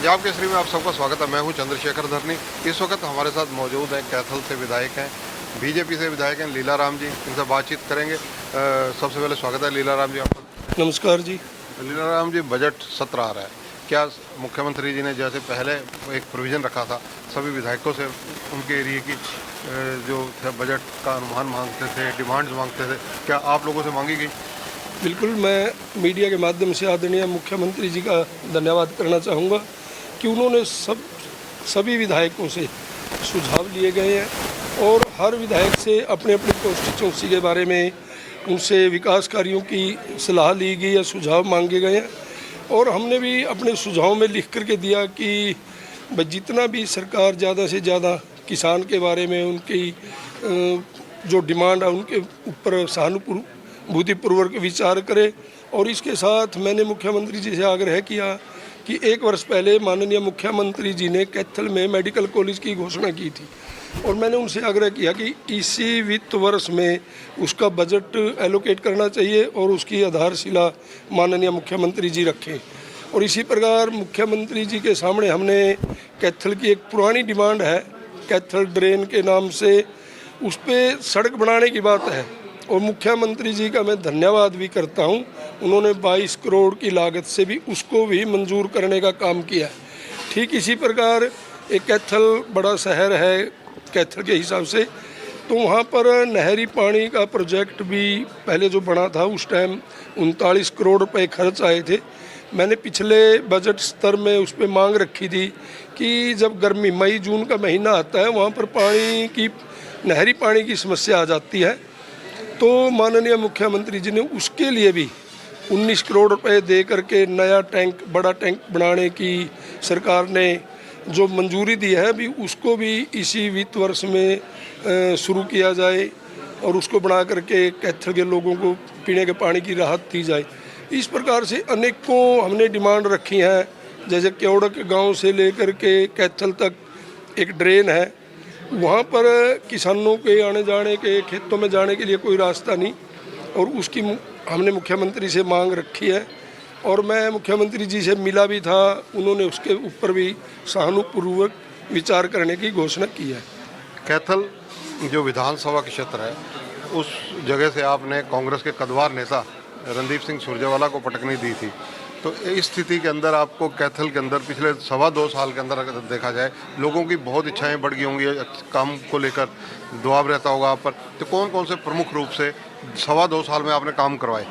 पंजाब केसरी में आप सबका स्वागत है। मैं हूं चंद्रशेखर धरनी। इस वक्त हमारे साथ मौजूद हैं कैथल से विधायक हैं, बीजेपी से विधायक हैं लीला राम जी। इनसे बातचीत करेंगे। सबसे पहले स्वागत है लीला राम जी आपका। नमस्कार जी। लीला राम जी, बजट सत्र आ रहा है, क्या मुख्यमंत्री जी ने जैसे पहले एक प्रोविज़न रखा था सभी विधायकों से उनके एरिए की जो बजट का अनुमान मांगते थे, डिमांड्स मांगते थे, क्या आप लोगों से मांगी गई? बिल्कुल, मैं मीडिया के माध्यम से आदरणीय मुख्यमंत्री जी का धन्यवाद करना चाहूँगा कि उन्होंने सभी विधायकों से सुझाव लिए गए हैं और हर विधायक से अपने अपने कॉन्स्टिट्यूंसी के बारे में उनसे विकास कार्यों की सलाह ली गई या सुझाव मांगे गए हैं। और हमने भी अपने सुझाव में लिख करके दिया कि जितना भी सरकार ज़्यादा से ज़्यादा किसान के बारे में उनकी जो डिमांड है उनके ऊपर सहानुभूतिपूर्वक विचार करे। और इसके साथ मैंने मुख्यमंत्री जी से आग्रह किया कि 1 वर्ष पहले माननीय मुख्यमंत्री जी ने कैथल में मेडिकल कॉलेज की घोषणा की थी और मैंने उनसे आग्रह किया कि इसी वित्त वर्ष में उसका बजट एलोकेट करना चाहिए और उसकी आधारशिला माननीय मुख्यमंत्री जी रखें। और इसी प्रकार मुख्यमंत्री जी के सामने हमने कैथल की एक पुरानी डिमांड है, कैथल ड्रेन के नाम से उस पर सड़क बनाने की बात है और मुख्यमंत्री जी का मैं धन्यवाद भी करता हूं। उन्होंने 22 करोड़ की लागत से भी उसको भी मंजूर करने का काम किया। ठीक इसी प्रकार एक कैथल बड़ा शहर है कैथल के हिसाब से, तो वहाँ पर नहरी पानी का प्रोजेक्ट भी पहले जो बना था उस टाइम 39 करोड़ रुपए खर्च आए थे। मैंने पिछले बजट स्तर में उस पर मांग रखी थी कि जब गर्मी मई जून का महीना आता है वहाँ पर नहरी पानी की समस्या आ जाती है, तो माननीय मुख्यमंत्री जी ने उसके लिए भी 19 करोड़ रुपए दे करके नया टैंक, बड़ा टैंक बनाने की सरकार ने जो मंजूरी दी है भी उसको भी इसी वित्त वर्ष में शुरू किया जाए और उसको बना करके कैथल के लोगों को पीने के पानी की राहत दी जाए। इस प्रकार से अनेकों हमने डिमांड रखी हैं। जैसे केवड़क गांव से लेकर के कैथल तक एक ड्रेन है, वहाँ पर किसानों के आने जाने के, खेतों में जाने के लिए कोई रास्ता नहीं और उसकी हमने मुख्यमंत्री से मांग रखी है और मैं मुख्यमंत्री जी से मिला भी था। उन्होंने उसके ऊपर भी सहानुभूतिपूर्वक विचार करने की घोषणा की है। कैथल जो विधानसभा का क्षेत्र है उस जगह से आपने कांग्रेस के कद्दावर नेता रणदीप सिंह सुरजेवाला को पटकनी दी थी, तो इस स्थिति के अंदर आपको कैथल के अंदर पिछले 2.25 साल के अंदर अगर देखा जाए लोगों की बहुत इच्छाएं बढ़ गई होंगी, काम को लेकर दबाव रहता होगा आप पर, तो कौन कौन से प्रमुख रूप से 2.25 साल में आपने काम करवाए?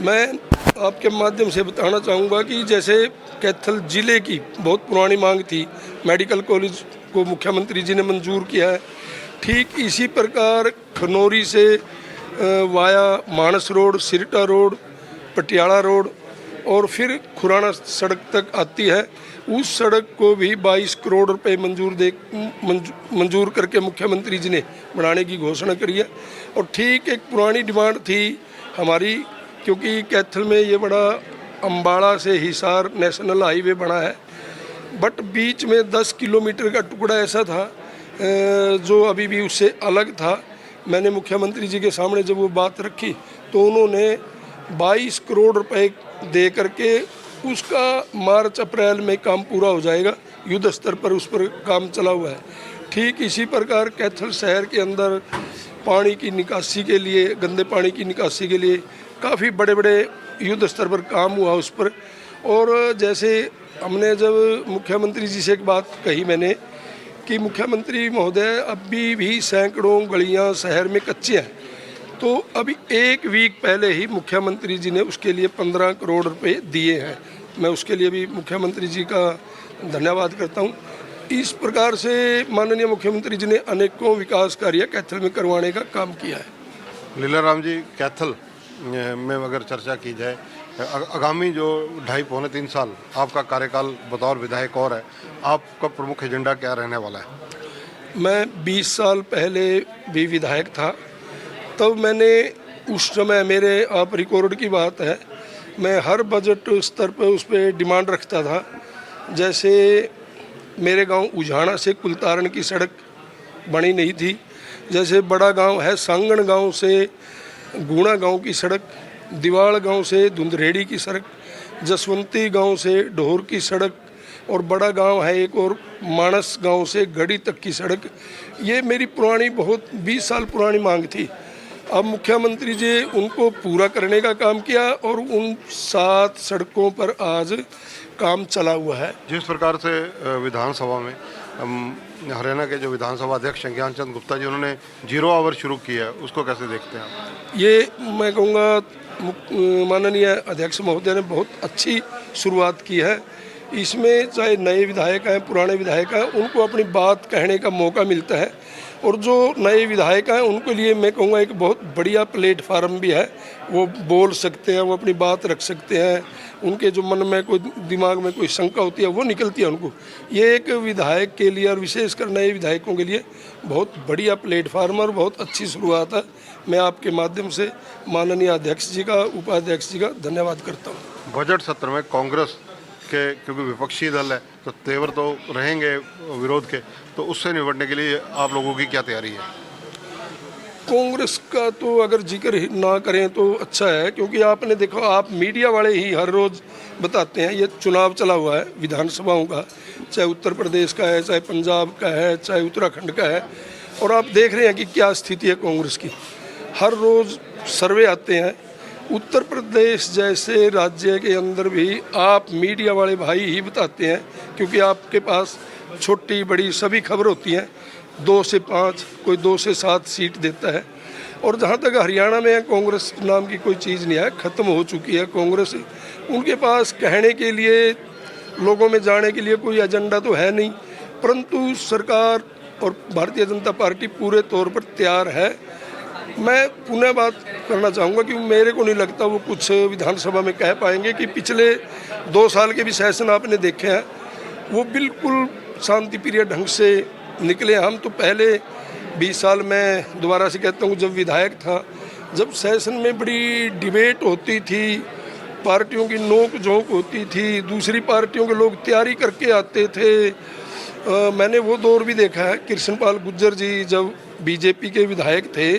मैं आपके माध्यम से बताना चाहूँगा कि जैसे कैथल ज़िले की बहुत पुरानी मांग थी, मेडिकल कॉलेज को मुख्यमंत्री जी ने मंजूर किया है। ठीक इसी प्रकार खनौरी से वाया मानस रोड, सिरटा रोड, पटियाला रोड और फिर खुराना सड़क तक आती है। उस सड़क को भी 22 करोड़ रुपए मंजूर करके मुख्यमंत्री जी ने बनाने की घोषणा करी है। और ठीक एक पुरानी डिमांड थी हमारी, क्योंकि कैथल में ये बड़ा अम्बाड़ा से हिसार नेशनल हाईवे बना है, बट बीच में 10 किलोमीटर का टुकड़ा ऐसा था जो अभी भी उससे अलग था। मैंने मुख्यमंत्री जी के सामने जब वो बात रखी तो उन्होंने 22 करोड़ रुपए दे करके उसका मार्च अप्रैल में काम पूरा हो जाएगा। युद्ध स्तर पर उस पर काम चला हुआ है। ठीक इसी प्रकार कैथल शहर के अंदर पानी की निकासी के लिए, गंदे पानी की निकासी के लिए काफ़ी बड़े बड़े युद्ध स्तर पर काम हुआ उस पर। और जैसे हमने जब मुख्यमंत्री जी से एक बात कही मैंने कि मुख्यमंत्री महोदय अभी भी सैकड़ों गलियां शहर में कच्ची हैं, तो अभी 1 वीक पहले ही मुख्यमंत्री जी ने उसके लिए 15 करोड़ रुपए दिए हैं। मैं उसके लिए भी मुख्यमंत्री जी का धन्यवाद करता हूं। इस प्रकार से माननीय मुख्यमंत्री जी ने अनेकों विकास कार्य कैथल में करवाने का काम किया है। लीला राम जी, कैथल में अगर चर्चा की जाए, आगामी जो 2.5-3 साल आपका कार्यकाल बतौर विधायक और है, आपका प्रमुख एजेंडा क्या रहने वाला है? मैं 20 साल पहले भी विधायक था, तब मैंने उस समय मेरे आप रिकॉर्ड की बात है, मैं हर बजट स्तर पर उस पर डिमांड रखता था। जैसे मेरे गांव उझाना से कुलतारण की सड़क बनी नहीं थी, जैसे बड़ा गांव है सांगण गांव से गुणा गांव की सड़क, दीवाल गांव से धुंधरेड़ी की सड़क, जसवंती गांव से ढोर की सड़क, और बड़ा गांव है एक, और मानस गांव से गढ़ी तक की सड़क, ये मेरी पुरानी बहुत 20 साल पुरानी मांग थी। अब मुख्यमंत्री जी उनको पूरा करने का काम किया और उन 7 सड़कों पर आज काम चला हुआ है। जिस प्रकार से विधानसभा में हरियाणा के जो विधानसभा अध्यक्ष हैं ज्ञान चंद गुप्ता जी, उन्होंने 0 आवर शुरू किया है, उसको कैसे देखते हैं आप? ये मैं कहूँगा माननीय अध्यक्ष महोदय ने बहुत अच्छी शुरुआत की है। इसमें चाहे नए विधायक हैं पुराने विधायक हैं, उनको अपनी बात कहने का मौका मिलता है, और जो नए विधायक हैं उनके लिए मैं कहूँगा एक बहुत बढ़िया प्लेटफार्म भी है। वो बोल सकते हैं, वो अपनी बात रख सकते हैं, उनके जो मन में कोई दिमाग में कोई शंका होती है वो निकलती है उनको। ये एक विधायक के लिए और विशेषकर नए विधायकों के लिए बहुत बढ़िया प्लेटफार्म और बहुत अच्छी शुरुआत है। मैं आपके माध्यम से माननीय अध्यक्ष जी का, उपाध्यक्ष जी का धन्यवाद करता हूँ। बजट सत्र में कांग्रेस के, क्योंकि विपक्षी दल है तो तेवर तो रहेंगे विरोध के, तो उससे निपटने के लिए आप लोगों की क्या तैयारी है? कांग्रेस का तो अगर जिक्र ना करें तो अच्छा है, क्योंकि आपने देखो, आप मीडिया वाले ही हर रोज़ बताते हैं, ये चुनाव चला हुआ है विधानसभाओं का, चाहे उत्तर प्रदेश का है, चाहे पंजाब का है, चाहे उत्तराखंड का है, और आप देख रहे हैं कि क्या स्थिति है कांग्रेस की। हर रोज़ सर्वे आते हैं। उत्तर प्रदेश जैसे राज्य के अंदर भी आप मीडिया वाले भाई ही बताते हैं, क्योंकि आपके पास छोटी बड़ी सभी खबर होती हैं। 2 से 5, कोई 2 से 7 सीट देता है। और जहाँ तक हरियाणा में कांग्रेस नाम की कोई चीज़ नहीं है, ख़त्म हो चुकी है कांग्रेस। उनके पास कहने के लिए, लोगों में जाने के लिए कोई एजेंडा तो है नहीं, परंतु सरकार और भारतीय जनता पार्टी पूरे तौर पर तैयार है। मैं पुनः बात करना चाहूँगा कि मेरे को नहीं लगता वो कुछ विधानसभा में कह पाएंगे कि पिछले 2 साल के भी सेशन आपने देखे हैं, वो बिल्कुल शांति प्रिय ढंग से निकले। हम तो पहले 20 साल में दोबारा से कहता हूँ, जब विधायक था, जब सेशन में बड़ी डिबेट होती थी, पार्टियों की नोक झोंक होती थी, दूसरी पार्टियों के लोग तैयारी करके आते थे। मैंने वो दौर भी देखा है। कृष्णपाल गुर्जर जी जब बीजेपी के विधायक थे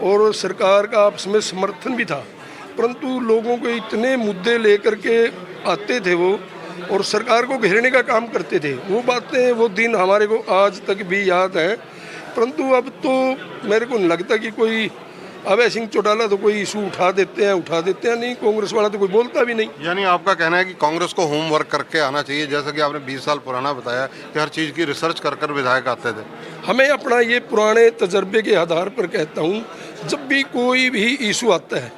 और सरकार का आपस में समर्थन भी था, परंतु लोगों को इतने मुद्दे लेकर के आते थे वो, और सरकार को घेरने का काम करते थे। वो बातें, वो दिन हमारे को आज तक भी याद हैं। परंतु अब तो मेरे को नहीं लगता कि कोई अभय सिंह चौटाला तो कोई इशू उठा देते हैं, नहीं, कांग्रेस वाला तो कोई बोलता भी नहीं। यानी आपका कहना है कि कांग्रेस को होमवर्क करके आना चाहिए, जैसा कि आपने 20 साल पुराना बताया कि हर चीज़ की रिसर्च कर कर विधायक आते थे। हमें अपना ये पुराने तजर्बे के आधार पर कहता हूँ, जब भी कोई भी इशू आता है,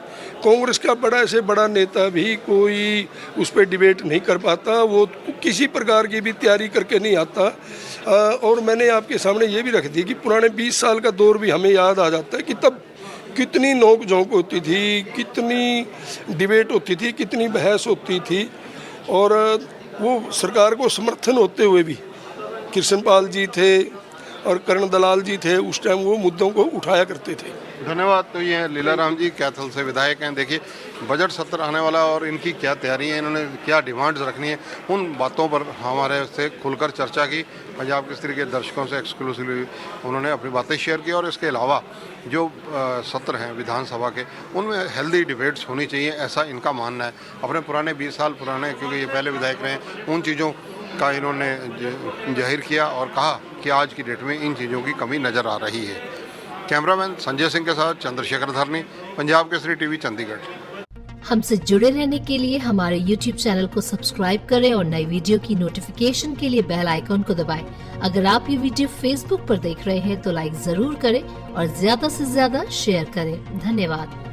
कांग्रेस का बड़ा से बड़ा नेता भी कोई उस पर डिबेट नहीं कर पाता, वो किसी प्रकार की भी तैयारी करके नहीं आता। और मैंने आपके सामने ये भी रख दी कि पुराने 20 साल का दौर भी हमें याद आ जाता है कि तब कितनी नोक झोंक होती थी, कितनी डिबेट होती थी, कितनी बहस होती थी, और वो सरकार को समर्थन होते हुए भी कृष्णपाल जी थे और कर्ण दलाल जी थे, उस टाइम वो मुद्दों को उठाया करते थे। धन्यवाद। तो ये हैं लीलाराम जी, कैथल से विधायक हैं। देखिए बजट सत्र आने वाला और इनकी क्या तैयारी है, इन्होंने क्या डिमांड्स रखनी है, उन बातों पर हमारे से खुलकर चर्चा की। पंजाब केसरी के दर्शकों से एक्सक्लूसिवली उन्होंने अपनी बातें शेयर की, और इसके अलावा जो सत्र हैं विधानसभा के, उनमें हेल्दी डिबेट्स होनी चाहिए, ऐसा इनका मानना है। अपने पुराने 20 साल पुराने, क्योंकि ये पहले विधायक रहे, उन चीज़ों का इन्होंने जाहिर किया और कहा कि आज की डेट में इन चीज़ों की कमी नज़र आ रही है। कैमरामैन संजय सिंह के साथ चंद्रशेखर धरनी, पंजाब केसरी टीवी, चंडीगढ़। हमसे जुड़े रहने के लिए हमारे YouTube चैनल को सब्सक्राइब करें और नई वीडियो की नोटिफिकेशन के लिए बेल आइकॉन को दबाएं। अगर आप ये वीडियो Facebook पर देख रहे हैं तो लाइक जरूर करें और ज्यादा से ज्यादा शेयर करें। धन्यवाद।